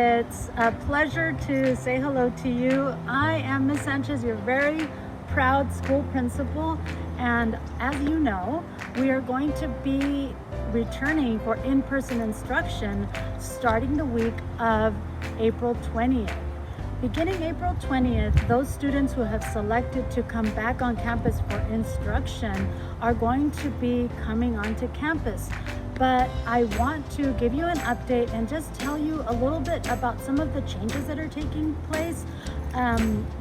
It's a pleasure to say hello to you. I am Miss Sanchez, your very proud school principal, and as you know, we are going to be returning for in-person instruction starting the week of April 20th. Beginning April 20th, those students who have selected to come back on campus for instruction are going to be coming onto campus. But I want to give you an update and just tell you a little bit about some of the changes that are taking place.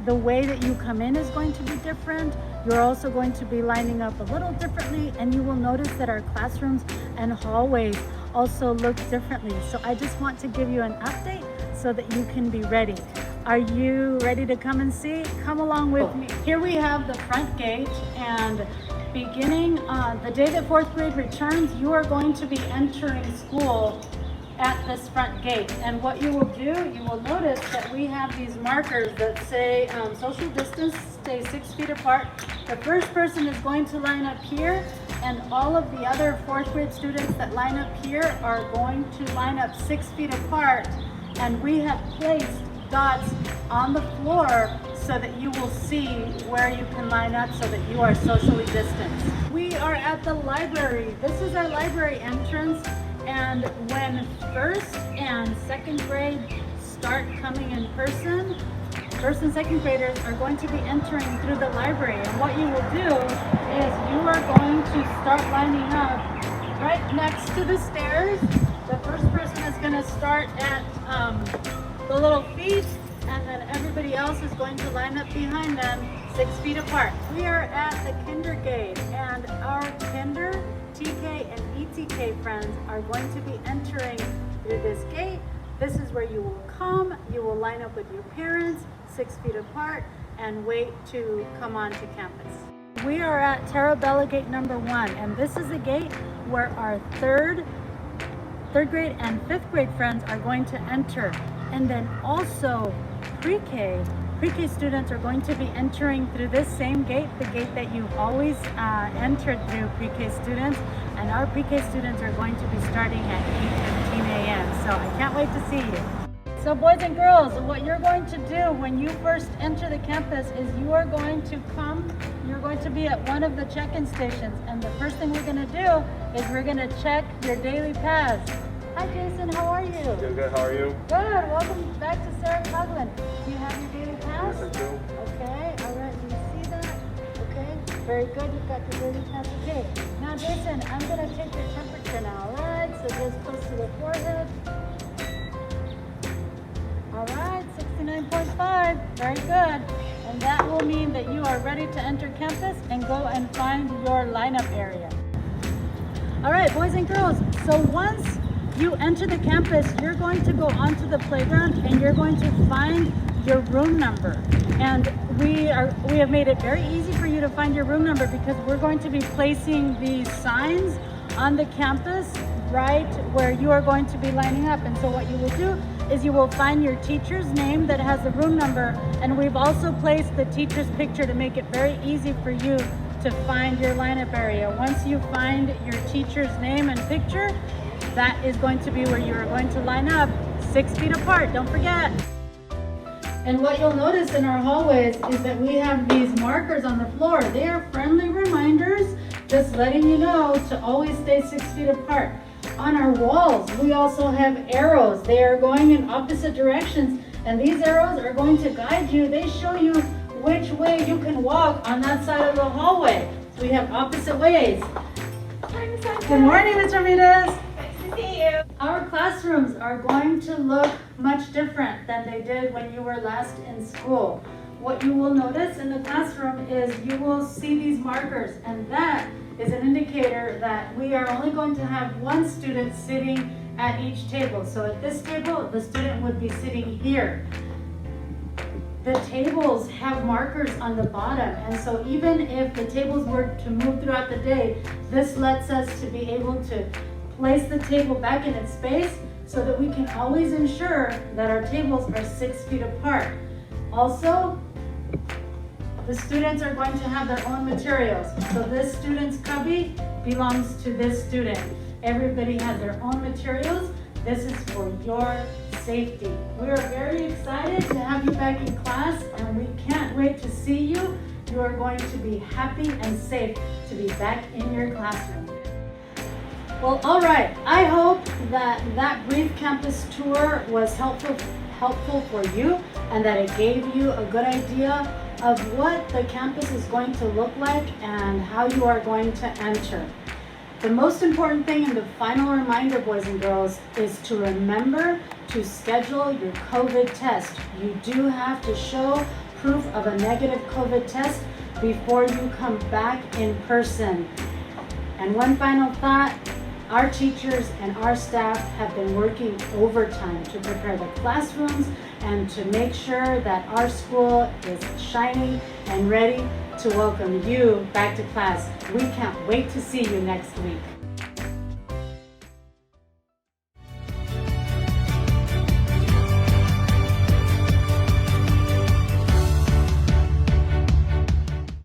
The way that you come in is going to be different. You're also going to be lining up a little differently, and you will notice that our classrooms and hallways also look differently. So I just want to give you an update so that you can be ready. Are you ready to come and see? Come along with me. Here we have the front gate, and beginning on the day that fourth grade returns, you are going to be entering school at this front gate. And what you will do, you will notice that we have these markers that say social distance, stay 6 feet apart. The first person is going to line up here, and all of the other fourth grade students that line up here are going to line up 6 feet apart. And we have placed dots on the floor so that you will see where you can line up so that you are socially distanced. We are at the library. This is our library entrance, and when first and second grade start coming in person, first and second graders are going to be entering through the library. And what you will do is you are going to start lining up right next to the stairs. The first person is going to start at the little feet, and then everybody else is going to line up behind them 6 feet apart. We are at the kinder gate, and our kinder, TK, and ETK friends are going to be entering through this gate. This is where you will come, you will line up with your parents 6 feet apart and wait to come onto campus. We are at Tarabella gate number 1, and this is a gate where our third grade and fifth grade friends are going to enter. And then also pre-K students are going to be entering through this same gate, the gate that you've always entered through, pre-K students. And our pre-K students are going to be starting at 8:15 a.m. So I can't wait to see you. So boys and girls, what you're going to do when you first enter the campus is you are going to you're going to be at one of the check-in stations. And the first thing we're going to do is we're going to check your daily pass. Hi Jason, how are you? Doing good, how are you? Good, welcome back to Sara Coughlin. Do you have your daily pass? Yes, I do. Okay, all right, do you see that? Okay, very good, you've got your daily pass. Okay, now Jason, I'm gonna take your temperature now, all right? So just close to the forehead. All right, 69.5, very good. And that will mean that you are ready to enter campus and go and find your lineup area. All right, boys and girls, so once you enter the campus, you're going to go onto the playground and you're going to find your room number. And we have made it very easy for you to find your room number because we're going to be placing these signs on the campus right where you are going to be lining up. And so what you will do is you will find your teacher's name that has the room number, and we've also placed the teacher's picture to make it very easy for you to find your lineup area. Once you find your teacher's name and picture, that is going to be where you are going to line up 6 feet apart, don't forget. And what you'll notice in our hallways is that we have these markers on the floor. They are friendly reminders, just letting you know to always stay 6 feet apart. On our walls, we also have arrows. They are going in opposite directions, and these arrows are going to guide you. They show you which way you can walk on that side of the hallway. So we have opposite ways. Good morning, Ms. Ramirez. Our classrooms are going to look much different than they did when you were last in school. What you will notice in the classroom is you will see these markers, and that is an indicator that we are only going to have one student sitting at each table. So at this table, the student would be sitting here. The tables have markers on the bottom, and so even if the tables were to move throughout the day, this lets us to be able to place the table back in its space so that we can always ensure that our tables are 6 feet apart. Also, the students are going to have their own materials. So this student's cubby belongs to this student. Everybody has their own materials. This is for your safety. We are very excited to have you back in class, and we can't wait to see you. You are going to be happy and safe to be back in your classroom. Well, all right. I hope that brief campus tour was helpful for you, and that it gave you a good idea of what the campus is going to look like and how you are going to enter. The most important thing, and the final reminder, boys and girls, is to remember to schedule your COVID test. You do have to show proof of a negative COVID test before you come back in person. And one final thought, our teachers and our staff have been working overtime to prepare the classrooms and to make sure that our school is shining and ready to welcome you back to class. We can't wait to see you next week.